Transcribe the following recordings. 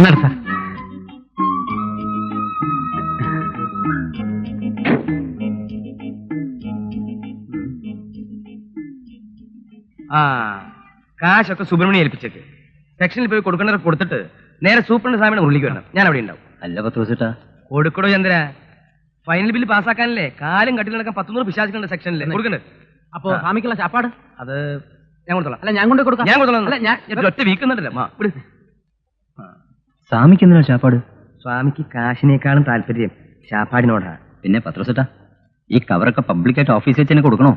വന്നാട്ടെ സാർ. കാശൊക്കെ സുബ്രഹ്മണ്യം ഏൽപ്പിച്ചേക്ക്. സെക്ഷനിൽ പോയി കൊടുക്കേണ്ടവർക്ക് കൊടുത്തിട്ട് നേരെ സൂപ്രണ്ട് സാമിയുടെ ഉള്ളിലേക്ക് വരണം. ഞാൻ അവിടെ ഉണ്ടാവും. അല്ല പത്രോസേട്ടാ, കൊടുക്കടോ ചന്ദ്ര. ഫൈനൽ ബില്ല് പാസ്സാക്കാനല്ലേ കാലും കട്ടിൽ നടക്കാൻ 100 പിശാചുകളുടെ സെക്ഷനിൽ കൊടുക്കണ്ടേ. അപ്പോ സ്വാമിക്കുള്ള ചാപ്പാട് അത് ഞാൻ കൊടുത്തോളാം. അല്ല ഞാൻ കൊണ്ട് കൊടുക്കാം. ഞാൻ കൊടുത്തോളാം. അല്ല ഞാൻ ഒറ്റ വീക്കുന്നുണ്ടല്ലോ. സ്വാമിക്ക് എന്തിനാ ചാപ്പാട്? സ്വാമിക്ക് കാശിനേക്കാളും താല്പര്യം ശാപ്പാടിനോടാ. പിന്നെ പത്രോസേട്ടാ, ഈ കവറൊക്കെ പബ്ലിക്കായിട്ട് ഓഫീസിൽ വെച്ച് തന്നെ കൊടുക്കണോ?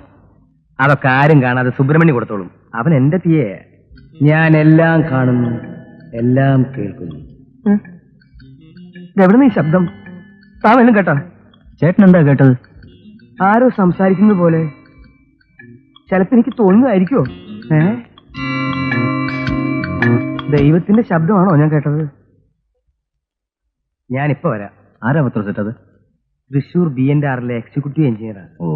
അതൊക്കെ ആരും കാണാതെ സുബ്രഹ്മണ്യം കൊടുത്തോളും. അവൻ എന്റെ തീയെ. ഞാൻ എല്ലാം കാണുന്നു, എല്ലാം കേൾക്കുന്നു. എവിടെ നീ ശബ്ദം? താവെല്ലാം കേട്ടോ? ചേട്ടൻ എന്താ കേട്ടത്? ആരോ സംസാരിക്കുന്നത് പോലെ. ചിലപ്പോ എനിക്ക് തോന്നുന്നതായിരിക്കോ? ദൈവത്തിന്റെ ശബ്ദമാണോ ഞാൻ കേട്ടത്? ഞാനിപ്പോ വരാം. ആരാ പത്രോസേട്ടത്? തൃശൂർ BNRലെ എക്സിക്യൂട്ടീവ് എഞ്ചിനീയറാണ്. ഓ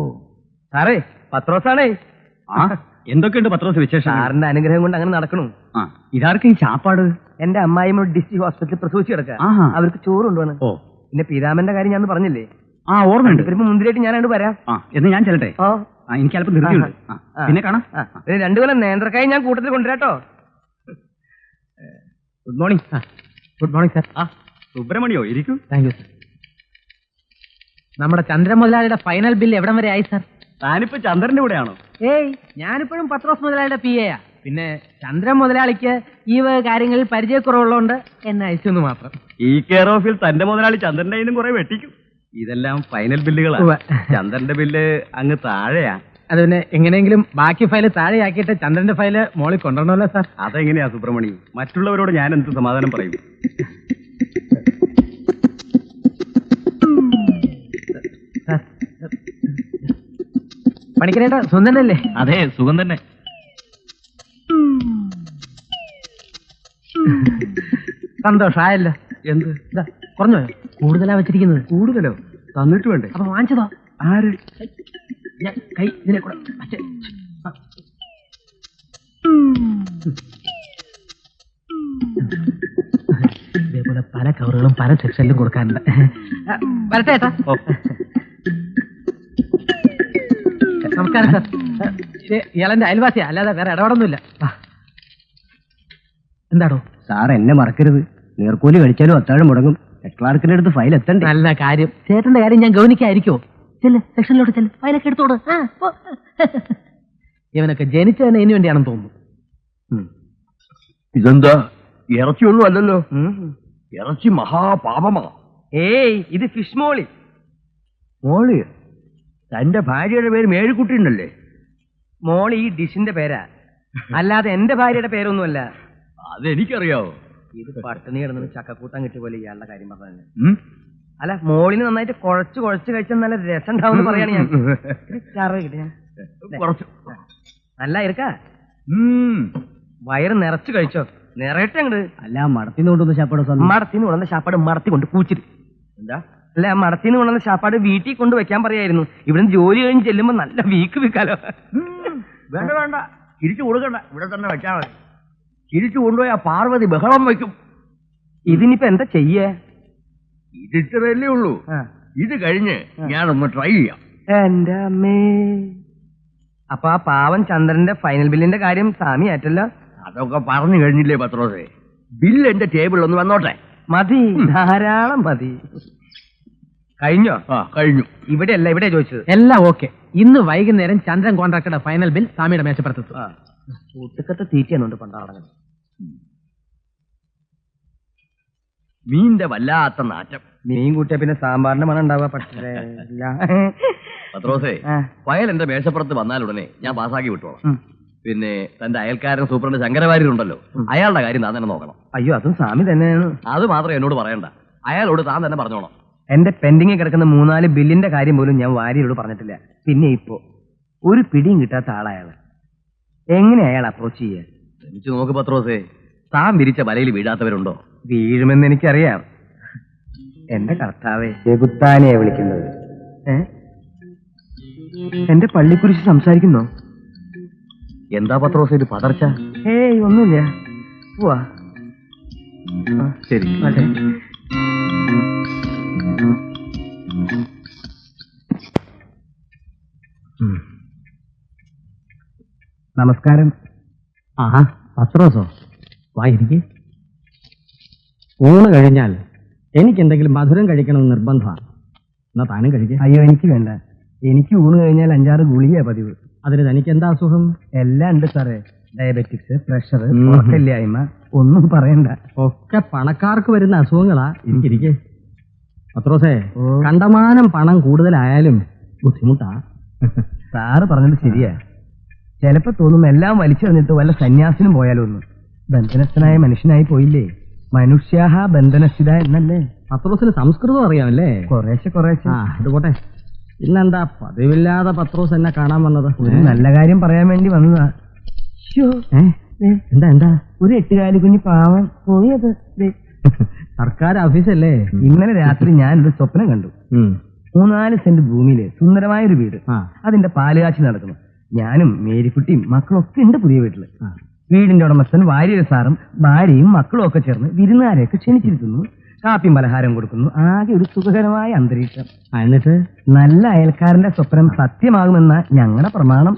സാറേ, പത്രോസാണേ. എന്തൊക്കെയുണ്ട് പത്രോസ് വിശേഷം? സാറിന്റെ അനുഗ്രഹം കൊണ്ട് അങ്ങനെ നടക്കണു. ഇതാർക്കും ഈ ചാപ്പാട്? എന്റെ അമ്മായിമ്മ ഡിസ്ട്രിക്ട് ഹോസ്പിറ്റലിൽ പ്രസവിച്ചു കിടക്കുക. അവർക്ക് ചോറ് കൊണ്ടുപോകണം. ഓ, പിന്നെ പീതാമന്റെ കാര്യം ഞാൻ പറഞ്ഞില്ലേ? ഓർമ്മയുണ്ട്. വരുമ്പോ മുന്തിരിയായിട്ട് ഞാൻ അങ്ങോട്ട് വരാം. എന്ന് ഞാൻ ചെല്ലട്ടെ? എനിക്ക് അല്പം ധൃതിയുണ്ട്. പിന്നെ കാണാം. 2 കൊല്ലം നേന്ത്രക്കായി ഞാൻ കൂട്ടത്തിൽ കൊണ്ടുവരാട്ടോ. Good morning. Good morning sir. സുബ്രഹ്മണ്യോ, ഇരിക്കൂ. Thank you sir. നമ്മുടെ ചന്ദ്രൻ മുതലാളിയുടെ ഫൈനൽ ബില്ല് എവിടം വരെ ആയി സാർ? താനിപ്പോ ചന്ദ്രന്റെ കൂടെയാണോ? ഏയ്, ഞാനിപ്പോഴും പത്രോസ് മുതലാളിയുടെ PA. പിന്നെ ചന്ദ്രൻ മുതലാളിക്ക് ഈ കാര്യങ്ങളിൽ പരിചയക്കുറവുള്ളതുകൊണ്ട് എന്നെ അയച്ചു മാത്രം. ഈ കെയർ ഓഫിൽ തന്റെ മുതലാളി ചന്ദ്രന്റെ കയ്യിലും കുറെ വെട്ടിക്കും. ഇതെല്ലാം ഫൈനൽ ബില്ലുകളാണ്. ചന്ദ്രന്റെ ബില്ല് അങ്ങ് താഴെയാ. അത് പിന്നെ എങ്ങനെയെങ്കിലും ബാക്കി ഫയല് താഴെയാക്കിയിട്ട് ചന്ദ്രന്റെ ഫയല് മോളിൽ കൊണ്ടുവരണമല്ലോ സാർ. അതെങ്ങനെയാ സുബ്രഹ്മണി? മറ്റുള്ളവരോട് ഞാൻ എന്ത് സമാധാനം പറയും? പണിക്കരേട്ടാ സ്വന്തനല്ലേ? അതെ, സുഖം തന്നെ. സന്തോഷായല്ലോ. എന്ത്? കുറഞ്ഞോ? കൂടുതലാ വെച്ചിരിക്കുന്നത്. കൂടുതലോ? തന്നിട്ട് വേണ്ടേ? അപ്പൊ വാങ്ങിച്ചതോ? ആര്? ഞാൻ കൈ ഇതിനെ കൂടെ. ഇതേപോലെ പല കവറുകളും പല സെക്ഷനിലും കൊടുക്കാറുണ്ട്. വരട്ടെ ഏട്ടാ. നമസ്കാരം സാർ. ഇയാളെന്റെ അയൽവാസിയാ, അല്ലാതെ വേറെ ഇടപെടൊന്നുമില്ല. എന്താണോ സാർ, എന്നെ മറക്കരുത്. നേർക്കൂലി കഴിച്ചാലും അത്താഴം മുടങ്ങും. ക്ലാർക്കിന്റെ അടുത്ത് ഫയൽ എത്തണ്ടേ? നല്ല കാര്യം. ചേട്ടന്റെ കാര്യം ഞാൻ ഗൗനിക്കായിരിക്കോ? ചെല്ല്, സെക്ഷനിലോട്ട് ചെല്ല്, ഫയലൊക്കെ എടുത്തോട്. ഇവനൊക്കെ ജനിച്ചതിന് ഇതിനു വേണ്ടിയാണെന്ന് തോന്നുന്നു. ഇതെന്താ? ഇറച്ചിയൊന്നും അല്ലല്ലോ. ഇറച്ചി മഹാപാപമാ. ഏയ്, ഇത് ഫിഷ് മോളി. മോളി? തന്റെ ഭാര്യയുടെ പേര് മേരിക്കുട്ടി ഉണ്ടല്ലേ? മോളി ഈ ഡിഷിന്റെ പേരാ, അല്ലാതെ എന്റെ ഭാര്യയുടെ പേരൊന്നുമല്ല. അതെനിക്കറിയാവോ? ഇത് പട്ടിണി കിടന്നത് ചക്കക്കൂട്ടം കിട്ടിയ പോലെ ഇയാളുടെ കാര്യം പറഞ്ഞു. അല്ല, മോളിന് നന്നായിട്ട് കുഴച്ച് കഴിച്ചാൽ നല്ല രസം ഉണ്ടാവും പറയാണ് ഞാൻ. നല്ല ഇരിക്ക. വയറ് നിറച്ചു കഴിച്ചോ? നിറയട്ടെ അങ്ങട്. അല്ല, മടത്തിന്ന് കൊണ്ടുവന്ന ശാപ്പാട്? മടത്തിന്ന് കൊണ്ടുവന്ന ശാപ്പാട് മടത്തി കൊണ്ട് പൂച്ചിട്ട്. എന്താ? അല്ല, മടത്തിന്ന് കൊണ്ടുവന്ന ശാപ്പാട് വീട്ടിൽ കൊണ്ട് വെക്കാൻ പറയായിരുന്നു. ഇവിടുന്ന് ജോലി കഴിഞ്ഞ് ചെല്ലുമ്പോ നല്ല വീക്ക് വിൽക്കാലോ. വേണ്ട വേണ്ട, തിരിച്ചു കൊടുക്കണ്ട. ഇവിടെ തന്നെ വെച്ചാൽ മതി. തിരിച്ചു കൊണ്ടുപോയി ആ പാർവതി ബഹളം വയ്ക്കും. ഇതിനിപ്പോ എന്താ ചെയ്യേ? ഇതിത്രയല്ലേ ഉള്ളൂ. ഇത് കഴിഞ്ഞ് ഞാനൊന്ന് ട്രൈ ചെയ്യാം. എന്റെ അമ്മേ. അപ്പൊ ആ പാവൻ ചന്ദ്രന്റെ ഫൈനൽ ബില്ലിന്റെ കാര്യം സ്വാമി ആറ്റല്ലോ? അതൊക്കെ പറഞ്ഞു കഴിഞ്ഞില്ലേ പത്രോസേ? ബില്ല് എന്റെ ടേബിളിൽ ഒന്ന് വന്നോട്ടെ. മതി, ധാരാളം മതി. കഴിഞ്ഞോ? കഴിഞ്ഞു. ഇവിടെ അല്ല, ഇവിടെ ചോദിച്ചത്. എല്ലാം ഓക്കെ. ഇന്ന് വൈകുന്നേരം ചന്ദ്രൻ കോൺട്രാക്ടറുടെ ഫൈനൽ ബിൽ സ്വാമിയുടെ മേശപ്പുറത്തെത്തും. കൂട്ടുകത്തെ തീറ്റയെന്നുണ്ട് പണ്ടാടങ്ങൾ. മീന്റെ വല്ലാത്ത നാറ്റം. മീൻ കൂട്ടിയ പിന്നെ സാമ്പാറിന്റെ മണം ഉണ്ടാവുക. പക്ഷേ പത്രോസേ, ഫയൽ എന്റെ മേശപ്പുറത്ത് വന്നാലുടനെ ഞാൻ പാസ്സാക്കി വിട്ടോളാം. പിന്നെ തന്റെ അയൽക്കാരൻ സൂപ്രണ്ട് ശങ്കരവാര്യരുണ്ടല്ലോ, അയാളുടെ കാര്യം താൻ തന്നെ നോക്കണം. അയ്യോ, അതും സ്വാമി തന്നെയാണ്. അത് മാത്രം എന്നോട് പറയണ്ട, അയാളോട് താൻ തന്നെ പറഞ്ഞോണം. എന്റെ പെൻഡിങ്ങിൽ കിടക്കുന്ന 3-4 ബില്ലിന്റെ കാര്യം പോലും ഞാൻ വാര്യരോട് പറഞ്ഞിട്ടില്ല. പിന്നെ ഇപ്പോ ഒരു പിടിയും കിട്ടാത്ത ആളയാള്. എങ്ങനെ അയാൾ അപ്രോച്ച് ചെയ്യാൻ? എനിക്ക് നോക്ക് പത്രോസേ, താൻ വിരിച്ച വലയിൽ വീഴാത്തവരുണ്ടോ? വീഴുമെന്ന് എനിക്കറിയാം. എന്റെ കർത്താവേ, ചെകുത്താനെയാ വിളിക്കുന്നത്. എന്റെ പള്ളിക്കുരിശ് സംസാരിക്കുന്നോ? എന്താ പത്രോസേ ഇത് പതർച്ച? ഏയ്, ഒന്നുമില്ല. പോവാ. ശരി. നമസ്കാരം. ആഹാ, പത്രോസോ? വായിരിക്കെ. ഊണ് കഴിഞ്ഞാൽ എനിക്ക് എന്തെങ്കിലും മധുരം കഴിക്കണമെന്ന് നിർബന്ധമാണ്. എന്നാ താനും കഴിക്കുക. അയ്യോ, എനിക്ക് വേണ്ട. എനിക്ക് ഊണ് കഴിഞ്ഞാൽ 5-6 ഗുളികയാ പതിവ്. അതിന് തനിക്ക് എന്താ അസുഖം? എല്ലാം ഉണ്ട് സാറേ. ഡയബറ്റിക്സ്, പ്രഷർ, ഉറക്കമില്ലായ്മ, ഒന്നും പറയണ്ട. ഒക്കെ പണക്കാർക്ക് വരുന്ന അസുഖങ്ങളാ. ഇരിക്കെ. പത്രോസേ, കണ്ടമാനം പണം കൂടുതലായാലും ബുദ്ധിമുട്ടാ. സാറ് പറഞ്ഞത് ശരിയാ. ചിലപ്പോ തോന്നും എല്ലാം വലിച്ചു തന്നിട്ട് വല്ല സന്യാസിനും പോയാലോ ഒന്ന്. ബന്ധനസ്ഥനായ മനുഷ്യനായി പോയില്ലേ. മനുഷ്യാഹ ബന്ധനസ്ഥിത എന്നല്ലേ. പത്രോസിന് സംസ്കൃതം അറിയാമല്ലേ? കുറേശ്ശെ. ആ, ഇത് പോട്ടെ. ഇന്നെന്താ പതിവില്ലാതെ പത്രോസ് എന്നെ കാണാൻ വന്നത്? ഒരു നല്ല കാര്യം പറയാൻ വേണ്ടി വന്നതാ. എന്താ ഒരു 8 കുഞ്ഞ് പാവം പോയത്. സർക്കാർ ഓഫീസല്ലേ? ഇന്നലെ രാത്രി ഞാനൊരു സ്വപ്നം കണ്ടു. 3-4 സെന്റ് ഭൂമിയില് സുന്ദരമായൊരു വീട്. അതിന്റെ പാലുകാച്ചി നടക്കുന്നു. ഞാനും മേരിക്കുട്ടിയും മക്കളും ഒക്കെ ഉണ്ട് പുതിയ വീട്ടില്. വീടിന്റെ ഉടമസ്ഥൻ വാര്യർ സാറും ഭാര്യയും മക്കളും ഒക്കെ ചേർന്ന് വിരുന്നുകാരെയൊക്കെ ക്ഷണിച്ചിരുത്തുന്നു. കാപ്പിയും പലഹാരം കൊടുക്കുന്നു. ആകെ ഒരു സുഖകരമായ അന്തരീക്ഷം. എന്നിട്ട് നല്ല അയൽക്കാരന്റെ സ്വപ്നം സത്യമാകുമെന്ന ഞങ്ങളുടെ പ്രമാണം.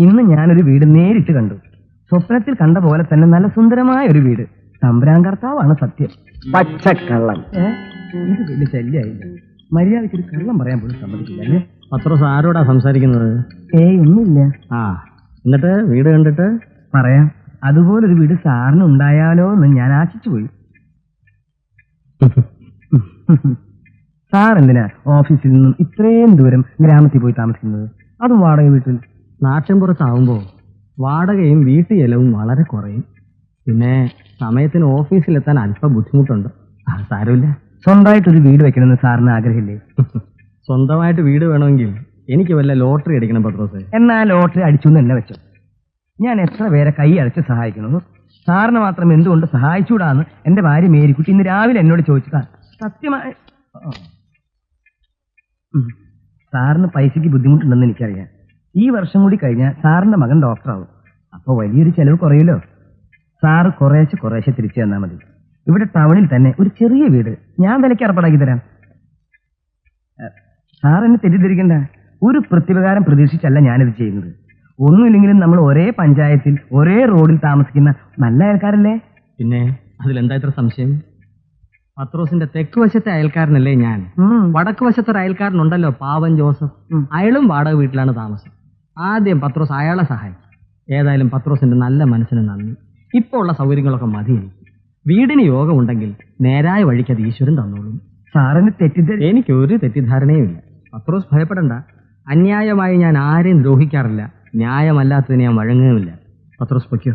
ഇന്ന് ഞാനൊരു വീട് നേരിട്ട് കണ്ടു. സ്വപ്നത്തിൽ കണ്ട പോലെ തന്നെ നല്ല സുന്ദരമായ ഒരു വീട്. തമ്പുരാൻ കർത്താവാണ് സത്യം. പച്ചക്കള്ളം. ഇത് വലിയ ശല്യായില്ല. മര്യാദയ്ക്ക് ഒരു കള്ളം പറയാൻ പോലും സമ്മതിക്കില്ല അല്ലേ? പത്രോസ് ആരോടാ സംസാരിക്കുന്നത്? ഒന്നുമില്ല. ആ, എന്നിട്ട് വീട് കണ്ടിട്ട് പറയാം. അതുപോലൊരു വീട് സാറിന് ഉണ്ടായാലോ എന്ന് ഞാൻ ആശിച്ചു പോയി. സാർ എന്തിനാ ഓഫീസിൽ നിന്നും ഇത്രയും ദൂരം ഗ്രാമത്തിൽ പോയി താമസിക്കുന്നത്? അതും വാടക വീട്ടിൽ. നാട്ടിൻപുറത്താവുമ്പോ വാടകയും വീട്ടു ചെലവും വളരെ കുറയും. പിന്നെ സമയത്തിന് ഓഫീസിലെത്താൻ അല്പം ബുദ്ധിമുട്ടുണ്ട്. അത് സാരമില്ല. സ്വന്തമായിട്ടൊരു വീട് വെക്കണമെന്ന് സാറിന് ആഗ്രഹമില്ലേ? സ്വന്തമായിട്ട് വീട് വേണമെങ്കിൽ എനിക്ക് വല്ല ലോട്ടറി അടിക്കണം പത്രോസേ. എന്നാ ലോട്ടറി അടിച്ചു എന്ന് തന്നെ വെച്ചോ. ഞാൻ എത്ര പേരെ കൈ അടച്ച് സഹായിക്കുന്നു. സാറിന് മാത്രം എന്തുകൊണ്ട് സഹായിച്ചുകൂടാന്ന് എന്റെ ഭാര്യ മേരിക്കുട്ടി ഇന്ന് രാവിലെ എന്നോട് ചോദിച്ചതാ. സത്യമായി സാറിന് പൈസയ്ക്ക് ബുദ്ധിമുട്ടുണ്ടെന്ന് എനിക്കറിയാം. ഈ വർഷം കൂടി കഴിഞ്ഞാൽ സാറിന്റെ മകൻ ഡോക്ടറാവും. അപ്പൊ വലിയൊരു ചെലവ് കുറയുമല്ലോ. സാറ് കുറേശ്ശെ തിരിച്ചു തന്നാൽ മതി. ഇവിടെ ടൗണിൽ തന്നെ ഒരു ചെറിയ വീട് ഞാൻ വിലയ്ക്ക് ഏർപ്പാടാക്കി തരാം. സാർ എന്നെ തെറ്റിദ്ധരിക്കണ്ട. ഒരു പ്രത്യുപകാരം പ്രതീക്ഷിച്ചല്ല ഞാനിത് ചെയ്യുന്നത്. ഒന്നുമില്ലെങ്കിലും നമ്മൾ ഒരേ പഞ്ചായത്തിൽ ഒരേ റോഡിൽ താമസിക്കുന്ന നല്ല അയൽക്കാരല്ലേ? പിന്നെ അതിലെന്താ ഇത്ര സംശയം? പത്രോസിന്റെ തെക്ക് വശത്തെ അയൽക്കാരനല്ലേ ഞാൻ? വടക്ക് വശത്തെ ഒരു അയൽക്കാരനുണ്ടല്ലോ, പാവൻ ജോസഫ്. അയാളും വാടക വീട്ടിലാണ് താമസം. ആദ്യം പത്രോസ് അയാളെ സഹായിച്ചു. ഏതായാലും പത്രോസിന്റെ നല്ല മനസ്സിന് നന്ദി. ഇപ്പോൾ ഉള്ള സൗകര്യങ്ങളൊക്കെ മതി. വീടിന് യോഗമുണ്ടെങ്കിൽ നേരായ വഴിക്ക് അത് ഈശ്വരൻ തന്നോളും. സാറിന് എനിക്കൊരു തെറ്റിദ്ധാരണയുമില്ല. പത്രോസ് ഭയപ്പെടണ്ട. അന്യായമായി ഞാൻ ആരെയും ദ്രോഹിക്കാറില്ല. ന്യായമല്ലാത്തതിന് ഞാൻ വഴങ്ങുകയുമില്ല. പത്രോസ് പൊയ്ക്കോ.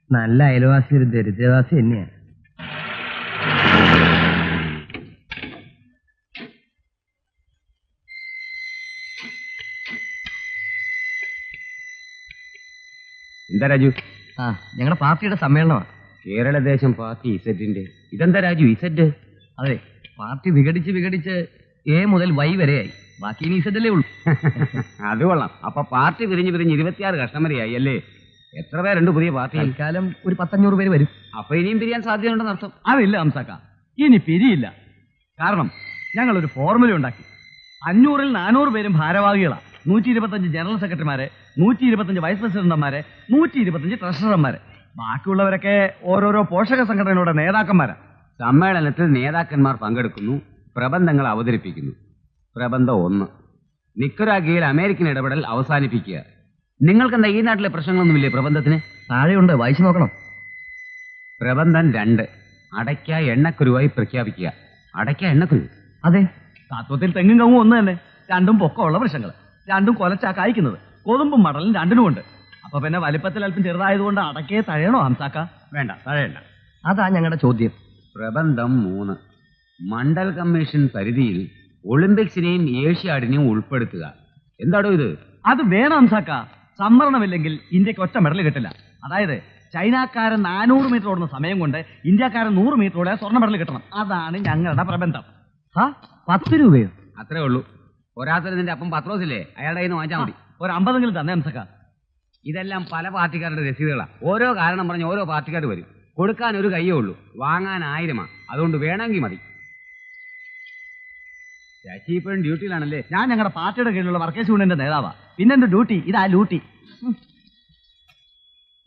നല്ല അയൽവാസി ഒരു ദരിദ്രവാസി തന്നെയാ. എന്താ രാജു? ഞങ്ങളുടെ പാർട്ടിയുടെ സമ്മേളനമാണ്. കേരളദേശം പാർട്ടി ഇസെറ്റിന്റെ. ഇതെന്താ രാജു ഇസെറ്റ്? അതെ, പാർട്ടി വിഘടിച്ച് എ മുതൽ വൈ വരെയായി. ബാക്കി ഇനി ഇസെറ്റല്ലേ ഉള്ളൂ. അത് കൊള്ളാം. അപ്പൊ പാർട്ടി പിരിഞ്ഞ് 26 കസ്റ്റമറിയായി അല്ലേ? എത്ര പേരുണ്ട് പുതിയ പാർട്ടി? തൽക്കാലം ഒരു 500 പേര് വരും. അപ്പൊ ഇനിയും പിരിയാൻ സാധ്യതയുണ്ടെന്ന് അർത്ഥം. അതില്ല ഹംസക്ക, ഇനി പിരിയില്ല. കാരണം ഞങ്ങളൊരു ഫോർമുല ഉണ്ടാക്കി. 500-ൽ 400 പേരും ഭാരവാഹികളാണ്. 125 ജനറൽ സെക്രട്ടറിമാരെ, 125 വൈസ് പ്രസിഡന്റുമാരെ, 125 ട്രഷറർമാരെ. ബാക്കിയുള്ളവരൊക്കെ ഓരോരോ പോഷക സംഘടനയുടെ നേതാക്കന്മാരാ. സമ്മേളനത്തിൽ നേതാക്കന്മാർ പങ്കെടുക്കുന്നു, പ്രബന്ധങ്ങൾ അവതരിപ്പിക്കുന്നു. പ്രബന്ധം 1, നിക്കരാഗിയയിൽ അമേരിക്കൻ ഇടപെടൽ അവസാനിപ്പിക്കുക. നിങ്ങൾക്കെന്താ ഈ നാട്ടിലെ പ്രശ്നങ്ങളൊന്നുമില്ലേ പ്രബന്ധത്തിന്? താഴെയുണ്ട്, വായിച്ചു നോക്കണം. പ്രബന്ധം 2, അടയ്ക്ക എണ്ണക്കുരുവായി പ്രഖ്യാപിക്കുക. അടയ്ക്ക എണ്ണക്കുരു? അതെ, തത്വത്തിൽ തെങ്ങും കവുങ്ങും ഒന്ന് തന്നെ. രണ്ടും പൊക്കമുള്ള വൃക്ഷങ്ങൾ, രണ്ടും കൊലച്ചാ കായ്ക്കുന്നത്. കൊതുമ്പും മടലും രണ്ടിനുമുണ്ട്. അപ്പൊ പിന്നെ വലിപ്പത്തിൽ അല്പം ചെറുതായതുകൊണ്ട് അടക്കേ തഴയണോ ഹംസാക്ക? വേണ്ട, തഴയണ്ട. അതാ ഞങ്ങളുടെ ചോദ്യം. പ്രബന്ധം 3, മണ്ഡൽ കമ്മീഷൻ പരിധിയിൽ ഒളിമ്പിക്സിനെയും ഏഷ്യാഡിനെയും ഉൾപ്പെടുത്തുക. എന്താടോ ഇത്? അത് വേണം ഹംസാക്ക. സംവരണമില്ലെങ്കിൽ ഇന്ത്യക്ക് ഒറ്റ മെഡൽ കിട്ടില്ല. അതായത് ചൈനക്കാരൻ 400 മീറ്റർ ഓടുന്ന സമയം കൊണ്ട് ഇന്ത്യക്കാരൻ 100 മീറ്റർ ഓടിയാൽ സ്വർണ്ണ മെഡൽ കിട്ടണം. അതാണ് ഞങ്ങളുടെ പ്രബന്ധം. 10 രൂപയോ? അത്രേ ഉള്ളൂ. ഒരാത്തരം നിന്റെ അപ്പം പത്രോസില്ലേ അയാളുടെ കയ്യിൽ നിന്ന് വാങ്ങിച്ചാൽ മതി. ഒരു 50 തന്നെ അംസക്ക. ഇതെല്ലാം പല പാർട്ടിക്കാരുടെ രസീതുകളാണ്. ഓരോ കാരണം പറഞ്ഞ് ഓരോ പാർട്ടിക്കാർ വരും. കൊടുക്കാൻ ഒരു കയ്യേ ഉള്ളൂ, വാങ്ങാൻ 1000. അതുകൊണ്ട് വേണമെങ്കിൽ മതി. ശശി ഇപ്പോഴും ഡ്യൂട്ടിയിലാണല്ലേ? ഞാൻ ഞങ്ങളുടെ പാർട്ടിയുടെ കീഴിലുള്ള വർക്കേഴ്സ് യൂണിയന്റെ നേതാവാ. പിന്നെ എന്റെ ഡ്യൂട്ടി ഇതാ ലൂട്ടി.